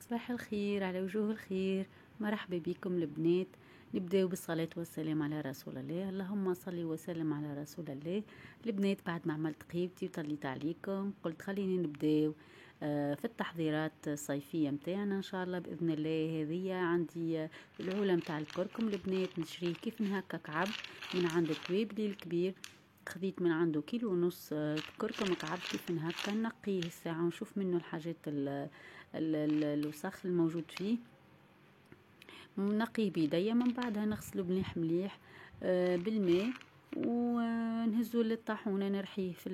صباح الخير على وجوه الخير. مرحبا بكم البنات. نبداو بالصلاة والسلام على رسول الله. اللهم صل وسلم على رسول الله. البنات بعد ما عملت قيبتي وطليت عليكم قلت خليني نبداو في التحضيرات الصيفية متاعنا ان شاء الله باذن الله. هذه عندي العولة متاع الكركم البنات، نشريه كيف هكا كعب من عند تويبلي الكبير. خذيت من عنده كيلو ونص كركم كعب كيف هكا، نقيه الساعة ونشوف منه الحاجات الوسخ الموجود فيه، نقيه بيديا. من بعدها نغسله مليح مليح بالماء ونهزه للطاحونة نرحيه في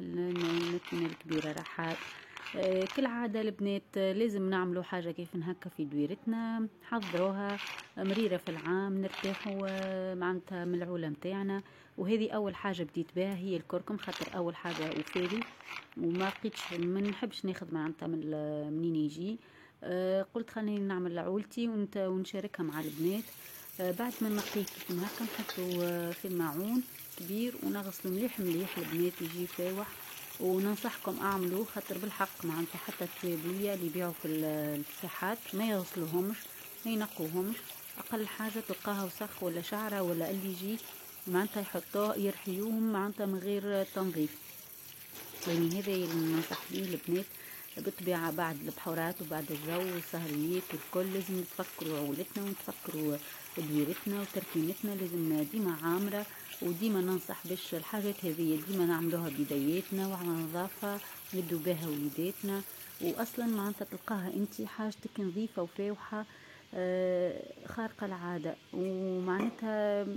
الماكينة الكبيرة رحال. كالعادة البنات لازم نعملوا حاجة كيف هكا في دويرتنا، حضروها مريرة في العام نرتاحوا معناتها من العولة متاعنا. وهذه أول حاجة بديت بها هي الكركم، خاطر أول حاجة وفاري وما لقيتش، ما نحبش ناخذ معناتها منين يجي. قلت خليني نعمل عولتي ونشاركها مع البنات. بعد ما نقيه كيف هكا نحطه في الماعون كبير ونغسله مليح مليح البنات يجي فاوح. وننصحكم اعملوه خاطر بالحق معناتها حتى التوابلية اللي يبيعوا في الساحات ما يغسلوهمش ما ينقوهمش، اقل حاجة تلقاها وسخ ولا شعرة ولا اللي يجي معناتها يحطوه يرحيوهم معناتها من غير تنظيف. يعني هذا اللي ننصح بيه البنات بالطبيعة. بعد البحورات وبعد الجو والسهريات والكل لازم نتفكروا عولتنا ونتفكروا دويرتنا وتركينتنا، لازم ديما عامرة. وديما ننصح باش الحاجات هذه ديما نعملوها بيدياتنا وعلى نظافة ندو بها وليداتنا. واصلا معناتها تلقاها انت حاجتك نظيفة وفاوحة خارقة العادة. ومعناتها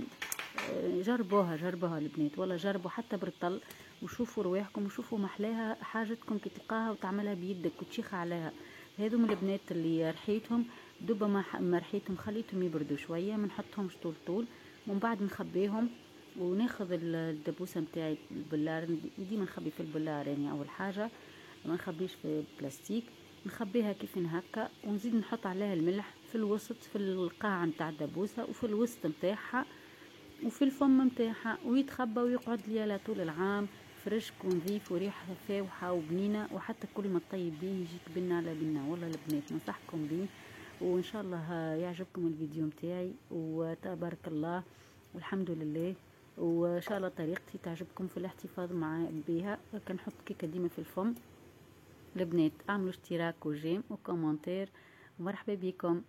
جربوها البنات، ولا جربوا حتى برطل وشوفوا رواحكم وشوفوا محلاها حاجتكم كي تلقاها وتعملها بيدك وتشيخ عليها. هذوم البنات اللي رحيتهم دوبا ما رحيتهم خليتهم يبردوا شويه، ما نحطهمش طول ومن بعد نخبيهم وناخذ الدبوسه نتاعي البلار. ديما نخبي في البلار، يعني اول حاجه ما نخبيش في بلاستيك، نخبيها كيف هكا ونزيد نحط عليها الملح في الوسط في القاع نتاع الدبوسه وفي الوسط نتاعها وفي الفم متاعها، ويتخبى ويقعد لي طول العام فريشك ونظيف وريحة فاوحة وبنينة. وحتى كل ما تطيب بيه يجيك بنا على بنا. والله البنات ننصحكم بيه، وان شاء الله يعجبكم الفيديو متاعي وتبارك الله والحمد لله. وان شاء الله طريقتي تعجبكم في الاحتفاظ مع بها. كنحط كيكه ديما في الفم. البنات اعملوا اشتراك وجيم وكومنتير ومرحبا بكم.